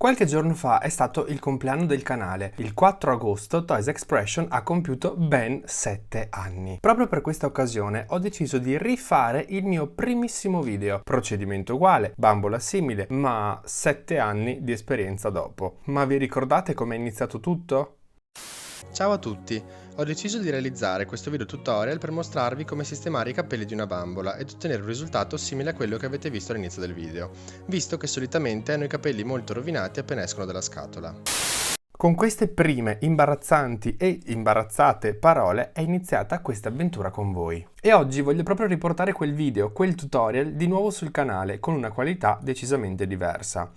Qualche giorno fa è stato il compleanno del canale. Il 4 agosto Toys Expression ha compiuto ben 7 anni. Proprio per questa occasione ho deciso di rifare il mio primissimo video. Procedimento uguale, bambola simile, ma 7 anni di esperienza dopo. Ma vi ricordate come è iniziato tutto? Ciao a tutti, ho deciso di realizzare questo video tutorial per mostrarvi come sistemare i capelli di una bambola ed ottenere un risultato simile a quello che avete visto all'inizio del video, visto che solitamente hanno i capelli molto rovinati appena escono dalla scatola. Con queste prime imbarazzanti e imbarazzate parole è iniziata questa avventura con voi. E oggi voglio proprio riportare quel video, quel tutorial di nuovo sul canale con una qualità decisamente diversa.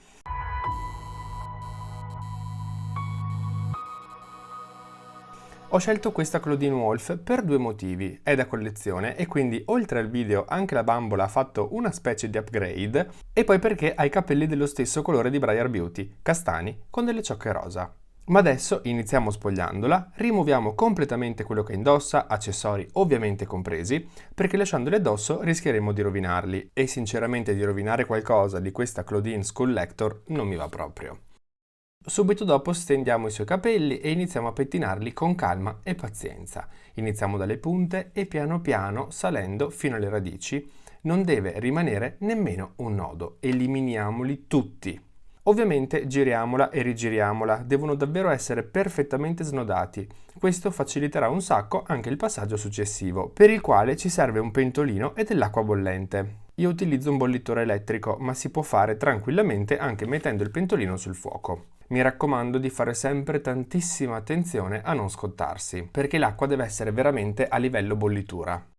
Ho scelto questa Claudine Wolf per due motivi. È da collezione e quindi oltre al video anche la bambola ha fatto una specie di upgrade, e poi perché ha i capelli dello stesso colore di Briar Beauty, castani con delle ciocche rosa. Ma adesso iniziamo spogliandola, rimuoviamo completamente quello che indossa, accessori ovviamente compresi, perché lasciandoli addosso rischieremo di rovinarli, e sinceramente di rovinare qualcosa di questa Claudine Collector non mi va proprio. Subito dopo stendiamo i suoi capelli e iniziamo a pettinarli con calma e pazienza. Iniziamo dalle punte e piano piano, salendo fino alle radici, non deve rimanere nemmeno un nodo. Eliminiamoli tutti. Ovviamente giriamola e rigiriamola, devono davvero essere perfettamente snodati. Questo faciliterà un sacco anche il passaggio successivo, per il quale ci serve un pentolino e dell'acqua bollente. Io utilizzo un bollitore elettrico, ma si può fare tranquillamente anche mettendo il pentolino sul fuoco. Mi raccomando di fare sempre tantissima attenzione a non scottarsi, perché l'acqua deve essere veramente a livello bollitura.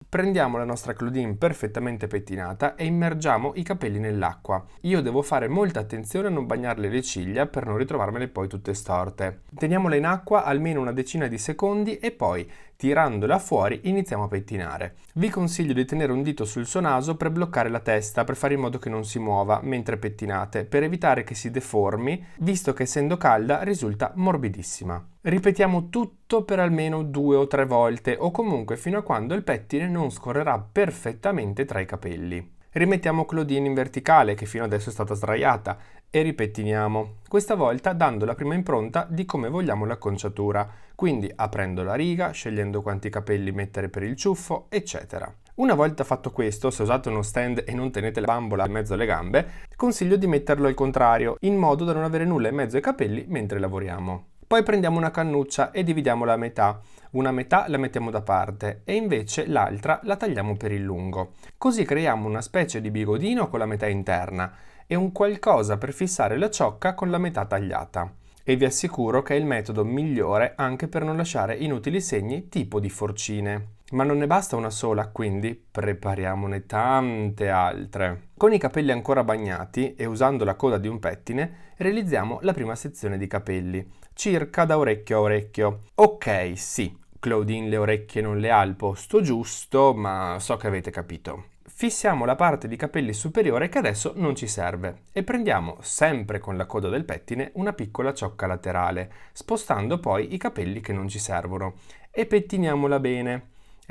Prendiamo la nostra Claudine perfettamente pettinata e immergiamo i capelli nell'acqua. Io devo fare molta attenzione a non bagnarle le ciglia per non ritrovarmele poi tutte storte. Teniamola in acqua almeno una decina di secondi e poi, tirandola fuori, iniziamo a pettinare. Vi consiglio di tenere un dito sul suo naso per bloccare la testa, per fare in modo che non si muova mentre pettinate, per evitare che si deformi, visto che essendo calda risulta morbidissima. Ripetiamo tutto per almeno 2 o 3 volte, o comunque fino a quando il pettine non scorrerà perfettamente tra i capelli. Rimettiamo Claudine in verticale, che fino adesso è stata sdraiata, e ripettiniamo, questa volta dando la prima impronta di come vogliamo l'acconciatura, quindi aprendo la riga, scegliendo quanti capelli mettere per il ciuffo, eccetera. Una volta fatto questo, se usate uno stand e non tenete la bambola in mezzo alle gambe, consiglio di metterlo al contrario, in modo da non avere nulla in mezzo ai capelli mentre lavoriamo. Poi prendiamo una cannuccia e dividiamola a metà. Una metà la mettiamo da parte e invece l'altra la tagliamo per il lungo. Così creiamo una specie di bigodino con la metà interna e un qualcosa per fissare la ciocca con la metà tagliata. E vi assicuro che è il metodo migliore anche per non lasciare inutili segni tipo di forcine. Ma non ne basta una sola, quindi prepariamone tante altre. Con i capelli ancora bagnati e usando la coda di un pettine, realizziamo la prima sezione di capelli, circa da orecchio a orecchio. Ok, sì, Claudine le orecchie non le ha al posto giusto, ma so che avete capito. Fissiamo la parte di capelli superiore che adesso non ci serve e prendiamo, sempre con la coda del pettine, una piccola ciocca laterale, spostando poi i capelli che non ci servono, e pettiniamola bene.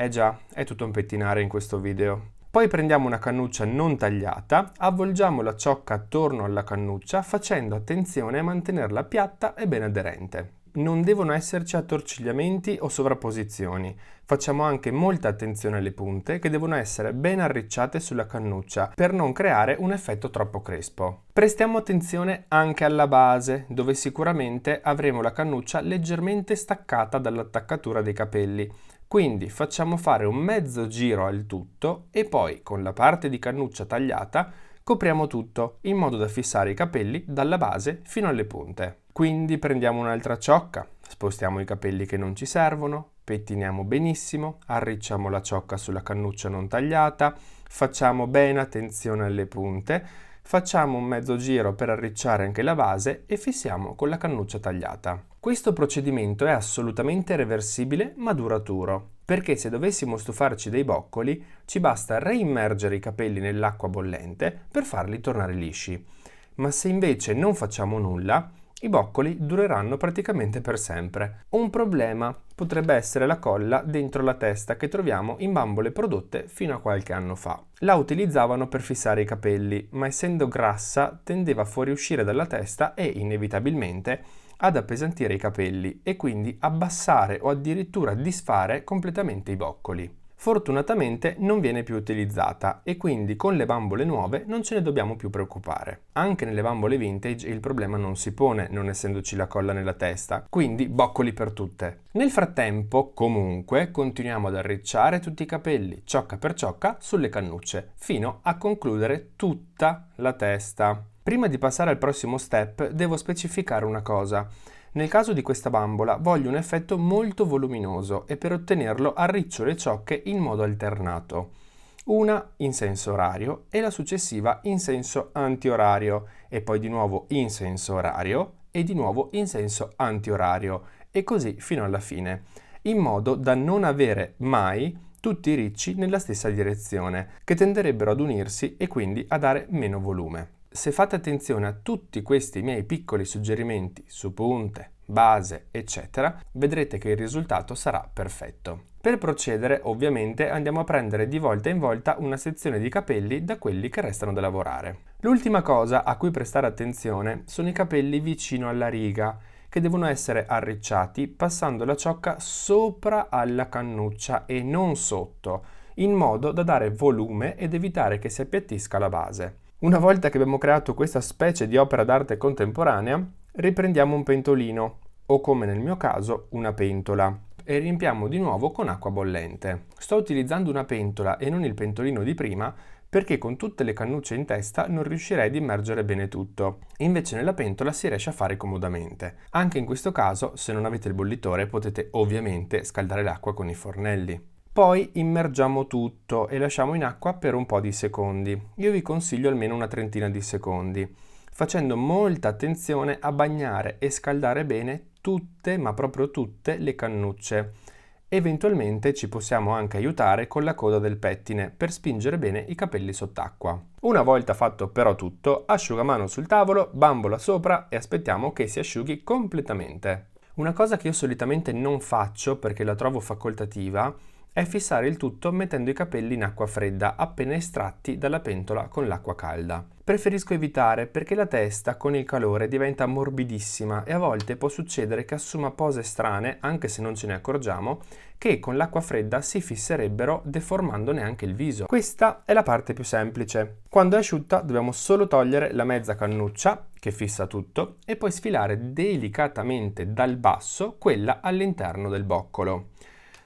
Già, è tutto un pettinare in questo video. Poi prendiamo una cannuccia non tagliata, avvolgiamo la ciocca attorno alla cannuccia facendo attenzione a mantenerla piatta e ben aderente. Non devono esserci attorcigliamenti o sovrapposizioni. Facciamo anche molta attenzione alle punte che devono essere ben arricciate sulla cannuccia per non creare un effetto troppo crespo. Prestiamo attenzione anche alla base, dove sicuramente avremo la cannuccia leggermente staccata dall'attaccatura dei capelli. Quindi facciamo fare un mezzo giro al tutto e poi con la parte di cannuccia tagliata copriamo tutto in modo da fissare i capelli dalla base fino alle punte. Quindi prendiamo un'altra ciocca, spostiamo i capelli che non ci servono, pettiniamo benissimo, arricciamo la ciocca sulla cannuccia non tagliata, facciamo bene attenzione alle punte, facciamo un mezzo giro per arricciare anche la base e fissiamo con la cannuccia tagliata. Questo procedimento è assolutamente reversibile ma duraturo, perché se dovessimo stufarci dei boccoli ci basta reimmergere i capelli nell'acqua bollente per farli tornare lisci. Ma se invece non facciamo nulla, i boccoli dureranno praticamente per sempre. Un problema potrebbe essere la colla dentro la testa che troviamo in bambole prodotte fino a qualche anno fa. La utilizzavano per fissare i capelli, ma essendo grassa tendeva a fuoriuscire dalla testa e inevitabilmente ad appesantire i capelli e quindi abbassare o addirittura disfare completamente i boccoli. Fortunatamente non viene più utilizzata e quindi con le bambole nuove non ce ne dobbiamo più preoccupare. Anche nelle bambole vintage il problema non si pone, non essendoci la colla nella testa, quindi boccoli per tutte. Nel frattempo, comunque, continuiamo ad arricciare tutti i capelli, ciocca per ciocca, sulle cannucce, fino a concludere tutta la testa. Prima di passare al prossimo step, devo specificare una cosa. Nel caso di questa bambola voglio un effetto molto voluminoso e per ottenerlo arriccio le ciocche in modo alternato. Una in senso orario e la successiva in senso antiorario e poi di nuovo in senso orario e di nuovo in senso antiorario e così fino alla fine, in modo da non avere mai tutti i ricci nella stessa direzione, che tenderebbero ad unirsi e quindi a dare meno volume. Se fate attenzione a tutti questi miei piccoli suggerimenti su punte, base, eccetera, vedrete che il risultato sarà perfetto. Per procedere, ovviamente, andiamo a prendere di volta in volta una sezione di capelli da quelli che restano da lavorare. L'ultima cosa a cui prestare attenzione sono i capelli vicino alla riga, che devono essere arricciati passando la ciocca sopra alla cannuccia e non sotto, in modo da dare volume ed evitare che si appiattisca la base. Una volta che abbiamo creato questa specie di opera d'arte contemporanea, riprendiamo un pentolino, o come nel mio caso, una pentola, e riempiamo di nuovo con acqua bollente. Sto utilizzando una pentola e non il pentolino di prima, perché con tutte le cannucce in testa non riuscirei ad immergere bene tutto. Invece nella pentola si riesce a fare comodamente. Anche in questo caso, se non avete il bollitore, potete ovviamente scaldare l'acqua con i fornelli. Poi immergiamo tutto e lasciamo in acqua per un po' di secondi. Io vi consiglio almeno una trentina di secondi, facendo molta attenzione a bagnare e scaldare bene tutte, ma proprio tutte, le cannucce. Eventualmente ci possiamo anche aiutare con la coda del pettine per spingere bene i capelli sott'acqua. Una volta fatto però tutto, asciugamano sul tavolo, bambola sopra e aspettiamo che si asciughi completamente. Una cosa che io solitamente non faccio perché la trovo facoltativa è fissare il tutto mettendo i capelli in acqua fredda appena estratti dalla pentola con l'acqua calda. Preferisco evitare perché la testa con il calore diventa morbidissima e a volte può succedere che assuma pose strane, anche se non ce ne accorgiamo, che con l'acqua fredda si fisserebbero deformandone anche il viso. Questa è la parte più semplice. Quando è asciutta dobbiamo solo togliere la mezza cannuccia che fissa tutto e poi sfilare delicatamente dal basso quella all'interno del boccolo.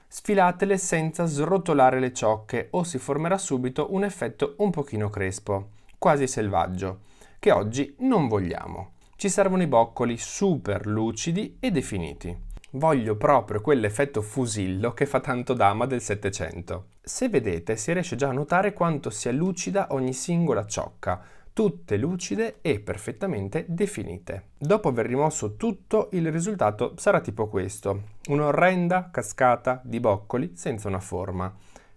Sfilatele senza srotolare le ciocche o si formerà subito un effetto un pochino crespo, quasi selvaggio, che oggi non vogliamo. Ci servono i boccoli super lucidi e definiti. Voglio proprio quell'effetto fusillo che fa tanto dama del Settecento. Se vedete si riesce già a notare quanto sia lucida ogni singola ciocca, tutte lucide e perfettamente definite. Dopo aver rimosso tutto, il risultato sarà tipo questo, un'orrenda cascata di boccoli senza una forma.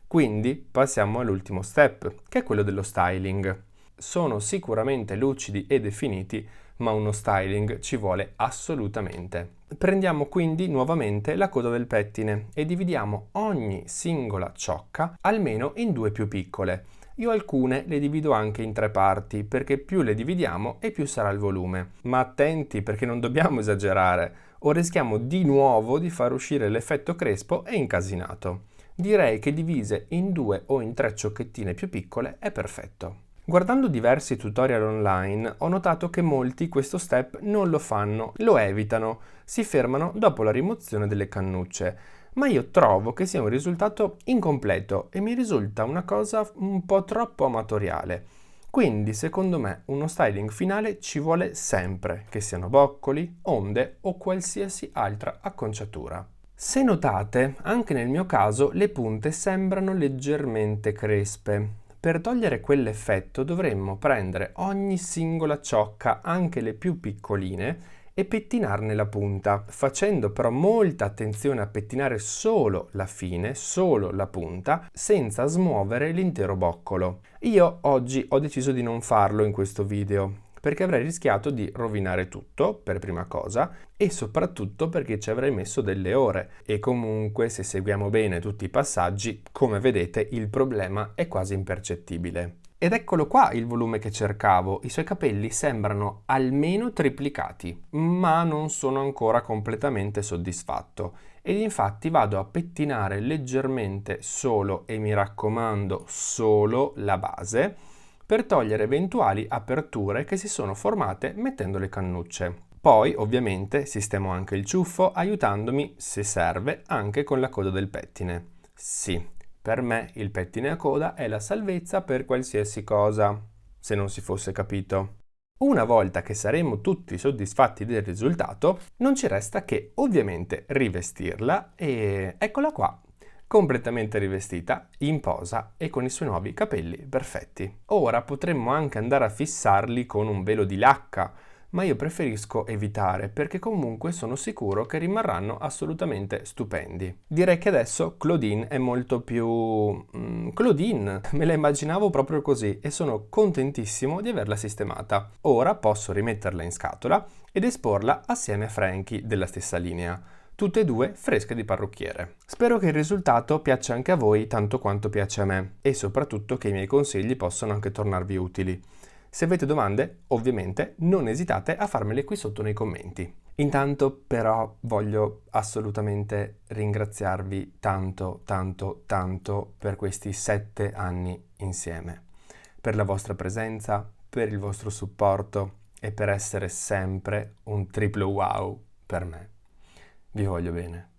Quindi passiamo all'ultimo step, che è quello dello styling. Sono sicuramente lucidi e definiti, ma uno styling ci vuole assolutamente. Prendiamo quindi nuovamente la coda del pettine e dividiamo ogni singola ciocca almeno in due più piccole. Io alcune le divido anche in 3 parti, perché più le dividiamo e più sarà il volume. Ma attenti perché non dobbiamo esagerare, o rischiamo di nuovo di far uscire l'effetto crespo e incasinato. Direi che divise in 2 o in 3 ciocchettine più piccole è perfetto. Guardando diversi tutorial online ho notato che molti questo step non lo fanno, lo evitano, si fermano dopo la rimozione delle cannucce. Ma io trovo che sia un risultato incompleto e mi risulta una cosa un po' troppo amatoriale. Quindi, secondo me, uno styling finale ci vuole sempre, che siano boccoli, onde o qualsiasi altra acconciatura. Se notate, anche nel mio caso le punte sembrano leggermente crespe. Per togliere quell'effetto dovremmo prendere ogni singola ciocca, anche le più piccoline, e pettinarne la punta, facendo però molta attenzione a pettinare solo la fine, solo la punta, senza smuovere l'intero boccolo. Io oggi ho deciso di non farlo in questo video, perché avrei rischiato di rovinare tutto, per prima cosa, e soprattutto perché ci avrei messo delle ore. E comunque, se seguiamo bene tutti i passaggi, come vedete, il problema è quasi impercettibile. Ed eccolo qua il volume che cercavo, i suoi capelli sembrano almeno triplicati, ma non sono ancora completamente soddisfatto. Ed infatti vado a pettinare leggermente solo, e mi raccomando solo, la base, per togliere eventuali aperture che si sono formate mettendo le cannucce. Poi, ovviamente, sistemo anche il ciuffo, aiutandomi, se serve, anche con la coda del pettine. Sì. Per me il pettine a coda è la salvezza per qualsiasi cosa, se non si fosse capito. Una volta che saremo tutti soddisfatti del risultato, non ci resta che ovviamente rivestirla e eccola qua, completamente rivestita, in posa e con i suoi nuovi capelli perfetti. Ora potremmo anche andare a fissarli con un velo di lacca, ma io preferisco evitare perché comunque sono sicuro che rimarranno assolutamente stupendi. Direi che adesso Claudine è molto più... Claudine, me la immaginavo proprio così e sono contentissimo di averla sistemata. Ora posso rimetterla in scatola ed esporla assieme a Frankie della stessa linea. Tutte e due fresche di parrucchiere. Spero che il risultato piaccia anche a voi tanto quanto piace a me e soprattutto che i miei consigli possano anche tornarvi utili. Se avete domande, ovviamente, non esitate a farmele qui sotto nei commenti. Intanto però voglio assolutamente ringraziarvi tanto per questi 7 anni insieme, per la vostra presenza, per il vostro supporto e per essere sempre un triplo wow per me. Vi voglio bene.